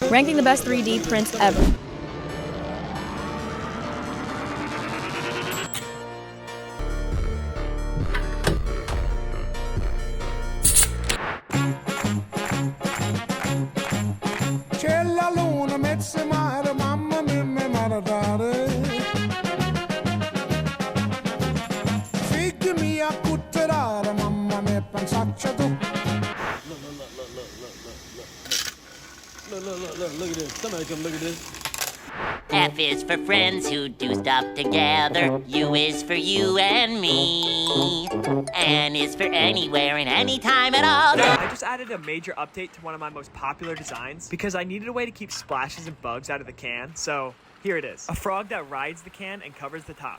Ranking the best 3D prints ever. C'è la luna, mezza mare, mamma mia, mi maradare. Figli mia, cutterare, mamma mia, pensaccia tu. Look at this. Somebody come look at this. F is for friends who do stuff together. U is for you and me. N is for anywhere and anytime at all. I just added a major update to one of my most popular designs because I needed a way to keep splashes and bugs out of the can, so here it is. A frog that rides the can and covers the top.